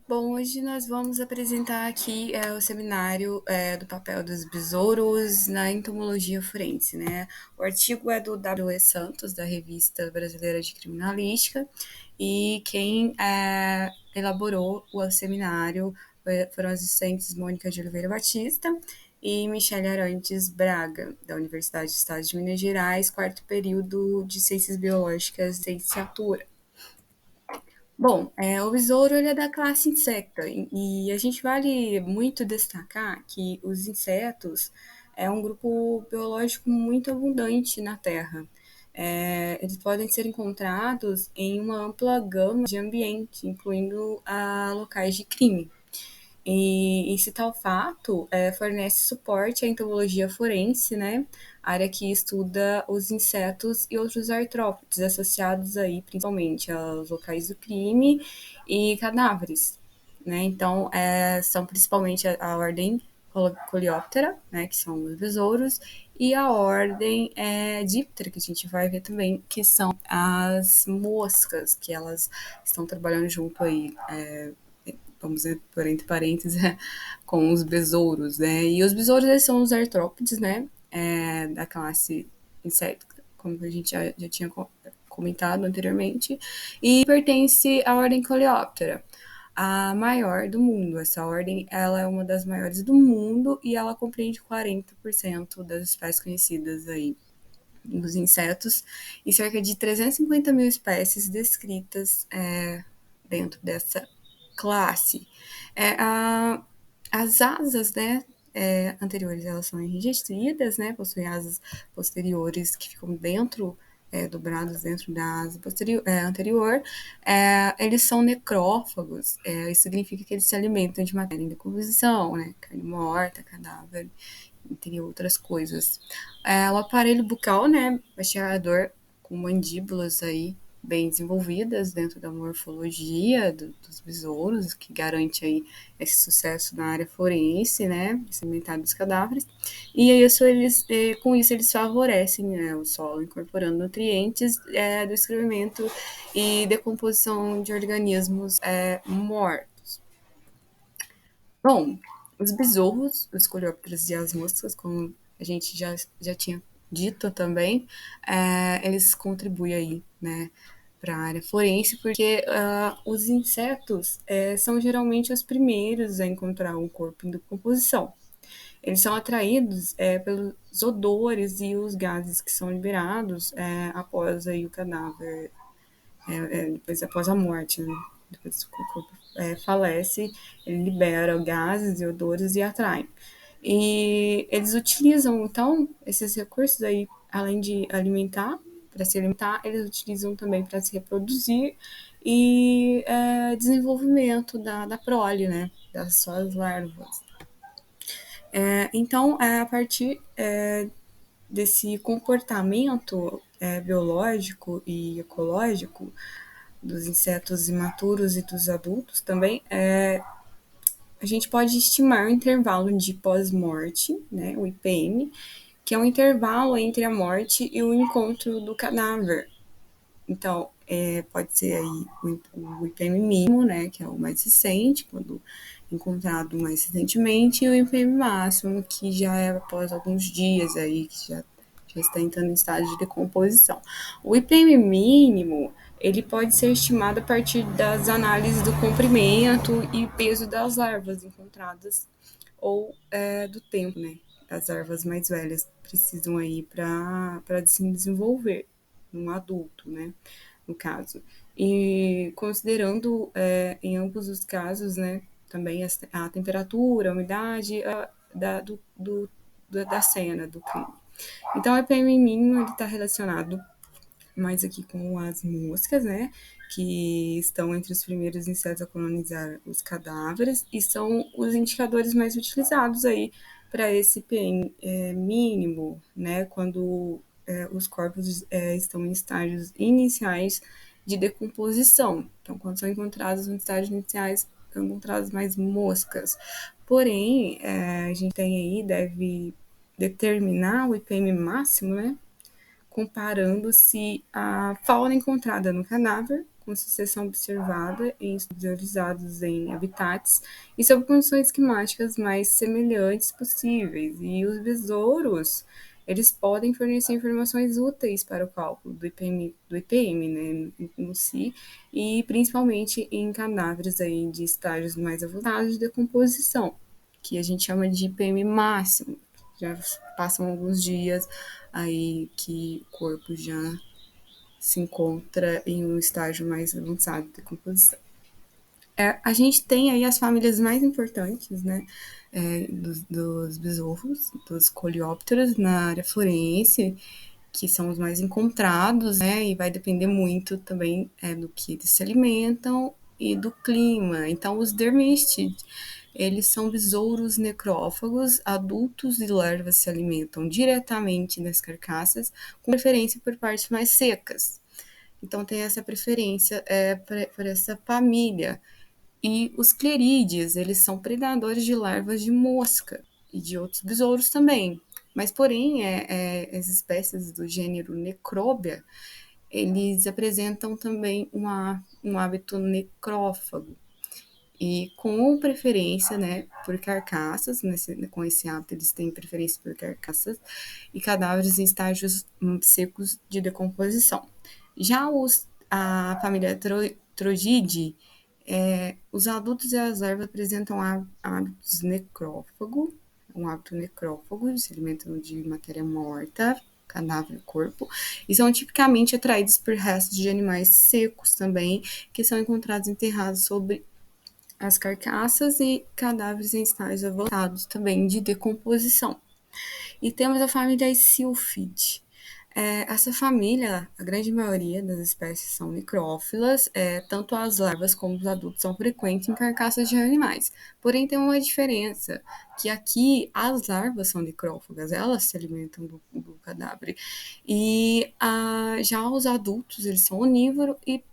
Bom, hoje nós vamos apresentar aqui o seminário do papel dos besouros na entomologia forense, né? O artigo é do W.E. Santos, da Revista Brasileira de Criminalística, e quem elaborou o seminário foram as discentes Mônica de Oliveira Batista e Michele Arantes Braga, da Universidade do Estado de Minas Gerais, quarto período de Ciências Biológicas, licenciatura. Bom, o besouro ele é da classe insecta e a gente vale muito destacar que os insetos é um grupo biológico muito abundante na Terra. Eles podem ser encontrados em uma ampla gama de ambientes, incluindo locais de crime. E esse tal fato fornece suporte à entomologia forense, né? Área que estuda os insetos e outros artrópodes associados aí principalmente aos locais do crime e cadáveres, né? Então, são principalmente a ordem Coleóptera, né, que são os besouros, e a ordem Diptera, que a gente vai ver também, que são as moscas, que elas estão trabalhando junto aí, vamos dizer, por entre parênteses, com os besouros, né? E os besouros, eles são os artrópodes, né? Da classe inseto, como a gente já tinha comentado anteriormente, e pertence à ordem Coleóptera, a maior do mundo. Essa ordem, ela é uma das maiores do mundo e ela compreende 40% das espécies conhecidas aí dos insetos e cerca de 350 mil espécies descritas dentro dessa classe. As asas, né, anteriores, elas são enrijecidas, né, possuem asas posteriores que ficam dentro, dobrados dentro da asa anterior. Eles são necrófagos, isso significa que eles se alimentam de matéria em decomposição, né, carne morta, cadáver, entre outras coisas. O aparelho bucal, né, mastigador, com mandíbulas aí bem desenvolvidas dentro da morfologia dos besouros, que garante aí esse sucesso na área forense, né, esse inventário dos cadáveres. E isso com isso eles favorecem, né, o solo, incorporando nutrientes do excremento e decomposição de organismos mortos. Bom, os besouros, os coleópteros e as moscas, como a gente já tinha dito também, eles contribuem aí, né, para a área forense, porque os insetos são geralmente os primeiros a encontrar um corpo em decomposição. Eles são atraídos pelos odores e os gases que são liberados após aí o cadáver, depois após a morte, né? Depois que o corpo falece, ele libera gases e odores e atrai. E eles utilizam, então, esses recursos aí, além de alimentar, para se alimentar, eles utilizam também para se reproduzir e desenvolvimento da prole, né? Das suas larvas. Então, a partir desse comportamento biológico e ecológico dos insetos imaturos e dos adultos também, a gente pode estimar o intervalo de pós-morte, né, o IPM, que é um intervalo entre a morte e o encontro do cadáver. Então, pode ser aí o IPM mínimo, né, que é o mais recente, quando encontrado mais recentemente, e o IPM máximo, que já é após alguns dias aí, que já está entrando em estágio de decomposição. O IPM mínimo, ele pode ser estimado a partir das análises do comprimento e peso das larvas encontradas, ou do tempo, né? As larvas mais velhas precisam aí para se desenvolver num adulto, né? No caso. E considerando em ambos os casos, né, também a temperatura, a umidade da cena do crime. Então, o EPM mínimo está relacionado mais aqui com as moscas, né, que estão entre os primeiros insetos a colonizar os cadáveres e são os indicadores mais utilizados aí para esse PM mínimo, né, quando os corpos estão em estágios iniciais de decomposição. Então, quando são encontrados em estágios iniciais, são encontradas mais moscas. Porém, a gente tem aí, deve determinar o IPM máximo, né, comparando-se a fauna encontrada no cadáver com sucessão observada em estudos realizados em habitats e sob condições climáticas mais semelhantes possíveis. E os besouros, eles podem fornecer informações úteis para o cálculo do IPM, né, no si, e principalmente em cadáveres aí de estágios mais avançados de decomposição, que a gente chama de IPM máximo. Já passam alguns dias aí que o corpo já se encontra em um estágio mais avançado de decomposição. A gente tem aí as famílias mais importantes, né, dos besouros, dos coleópteros na área forense, que são os mais encontrados, né, e vai depender muito também do que eles se alimentam e do clima. Então, os dermestids, eles são besouros necrófagos, adultos e larvas se alimentam diretamente das carcaças, com preferência por partes mais secas. Então, tem essa preferência por essa família. E os clerídeos, eles são predadores de larvas de mosca e de outros besouros também. Mas, porém, as espécies do gênero Necróbia, eles apresentam também um hábito necrófago. E com preferência, né, por carcaças, com esse hábito eles têm preferência por carcaças e cadáveres em estágios secos de decomposição. Já a família Trogidae, os adultos e as larvas apresentam hábitos necrófago, um hábito necrófago, se alimentam de matéria morta, cadáver, corpo, e são tipicamente atraídos por restos de animais secos também, que são encontrados enterrados sobre as carcaças e cadáveres em estágios avançados também de decomposição. E temos a família Sylphidae. Essa família, a grande maioria das espécies são necrófilas, tanto as larvas como os adultos são frequentes em carcaças de animais. Porém, tem uma diferença, que aqui as larvas são necrófagas, elas se alimentam do cadáver. E já os adultos, eles são onívoros e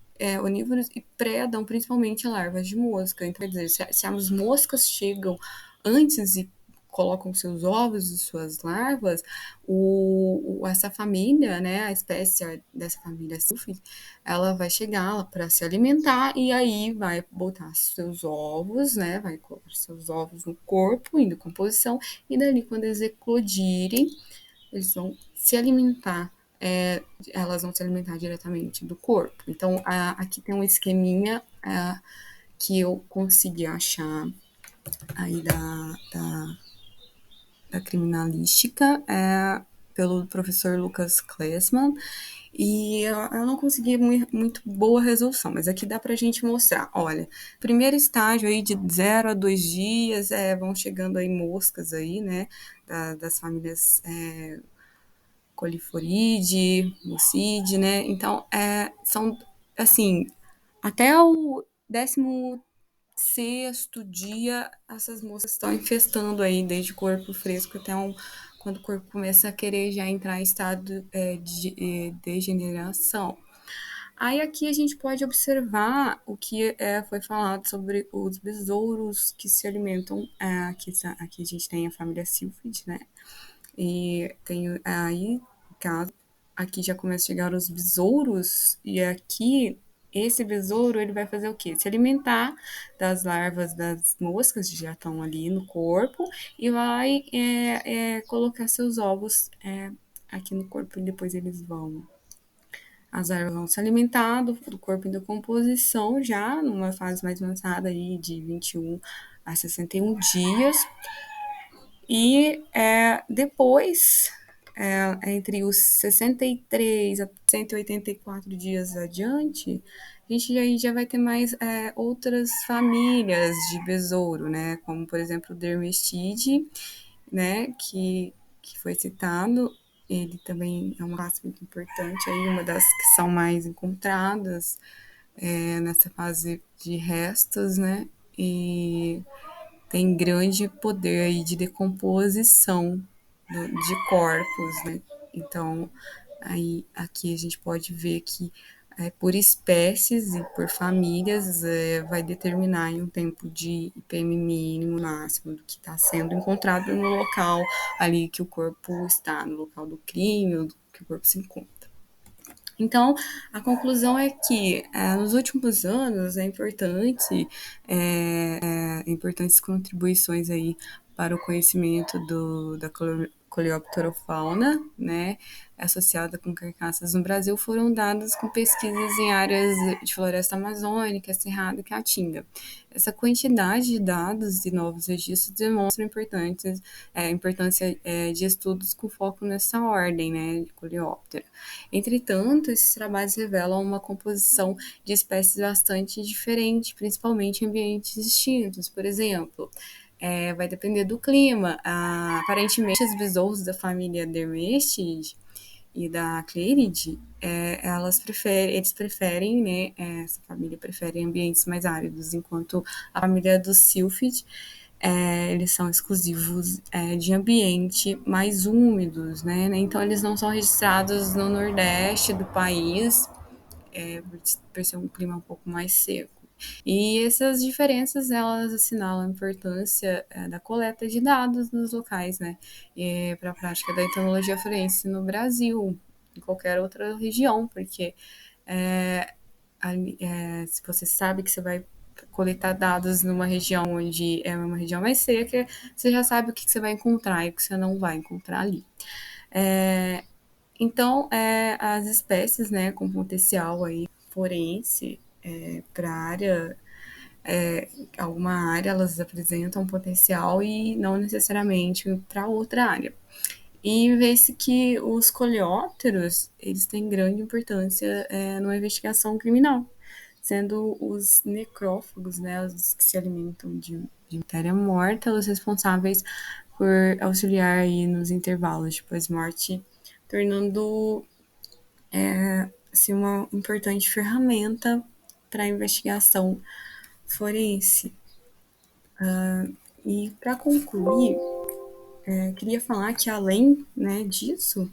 predam principalmente larvas de mosca. Então, quer dizer, se as moscas chegam antes e colocam seus ovos e suas larvas, essa família, né, a espécie dessa família Sylphidae, ela vai chegar para se alimentar e aí vai botar seus ovos, né, vai colocar seus ovos no corpo, em decomposição, e dali, quando eles eclodirem, eles vão se alimentar, elas vão se alimentar diretamente do corpo. Então, aqui tem um esqueminha que eu consegui achar aí da criminalística, pelo professor Lucas Klessmann, e eu não consegui muito boa resolução, mas aqui dá para a gente mostrar. Olha, primeiro estágio aí de 0 a 2 dias, vão chegando aí moscas aí, né, das famílias Coliforidae, Mucidae, né, então são, assim, até o 16º dia, essas moscas estão infestando aí, desde corpo fresco até quando o corpo começa a querer já entrar em estado de degeneração. Aí aqui a gente pode observar o que foi falado sobre os besouros que se alimentam. Aqui a gente tem a família Sylphidae, né? E tem aí, caso, aqui já começa a chegar os besouros, e aqui esse besouro ele vai fazer o quê? Se alimentar das larvas das moscas que já estão ali no corpo e vai colocar seus ovos aqui no corpo e depois as larvas vão se alimentar do corpo em decomposição já numa fase mais avançada aí de 21 a 61 dias. E depois, entre os 63 a 184 dias adiante, a gente já vai ter mais outras famílias de besouro, né? Como, por exemplo, o Dermestidae, né? Que foi citado. Ele também é uma classe muito importante, aí, uma das que são mais encontradas nessa fase de restos, né? E tem grande poder aí de decomposição de corpos, né? Então, aí aqui a gente pode ver que por espécies e por famílias vai determinar um tempo de IPM mínimo, máximo, do que está sendo encontrado no local ali que o corpo está, no local do crime, ou do que o corpo se encontra. Então, a conclusão é que nos últimos anos importantes contribuições aí para o conhecimento da coleopterofauna, né, associada com carcaças no Brasil, foram dadas com pesquisas em áreas de floresta amazônica, cerrado e caatinga. Essa quantidade de dados e novos registros demonstra a importância de estudos com foco nessa ordem, né, de coleóptero. Entretanto, esses trabalhos revelam uma composição de espécies bastante diferente, principalmente em ambientes distintos. Por exemplo, vai depender do clima. Aparentemente, os besouros da família Dermestidae e da Cleridae, eles preferem, né, essa família prefere ambientes mais áridos, enquanto a família dos Sylphidae, eles são exclusivos de ambiente mais úmidos, né? Então, eles não são registrados no nordeste do país, por ser um clima um pouco mais seco. E essas diferenças, elas assinalam a importância da coleta de dados nos locais, né? Para a prática da entomologia forense no Brasil, em qualquer outra região, porque é, se você sabe que você vai coletar dados numa região onde é uma região mais seca, você já sabe o que você vai encontrar e o que você não vai encontrar ali. Então, as espécies, né, com potencial aí forense para a área, alguma área, elas apresentam potencial e não necessariamente para outra área. E vê-se que os coleópteros, eles têm grande importância numa investigação criminal, sendo os necrófagos, né, os que se alimentam de matéria morta, os responsáveis por auxiliar aí nos intervalos de pós-morte, tornando assim, uma importante ferramenta para a investigação forense. E para concluir, queria falar que além, né, disso,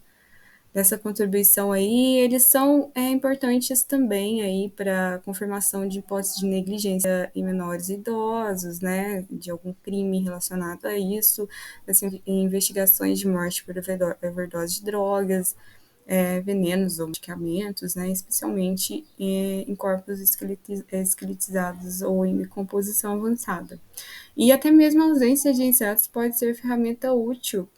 dessa contribuição aí, eles são importantes também aí para confirmação de hipóteses de negligência em menores idosos, né, de algum crime relacionado a isso, assim, investigações de morte por overdose de drogas, venenos ou medicamentos, né, especialmente em corpos esqueletizados ou em decomposição avançada. E até mesmo a ausência de insetos pode ser ferramenta útil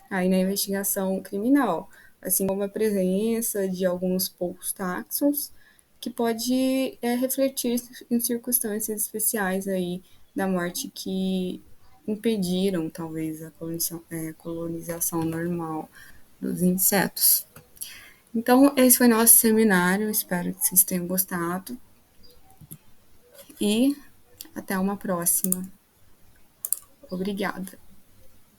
aí na investigação criminal, assim como a presença de alguns poucos táxons, que pode refletir em circunstâncias especiais aí da morte que impediram talvez a colonização normal dos insetos. Então, esse foi nosso seminário, espero que vocês tenham gostado e até uma próxima. Obrigada.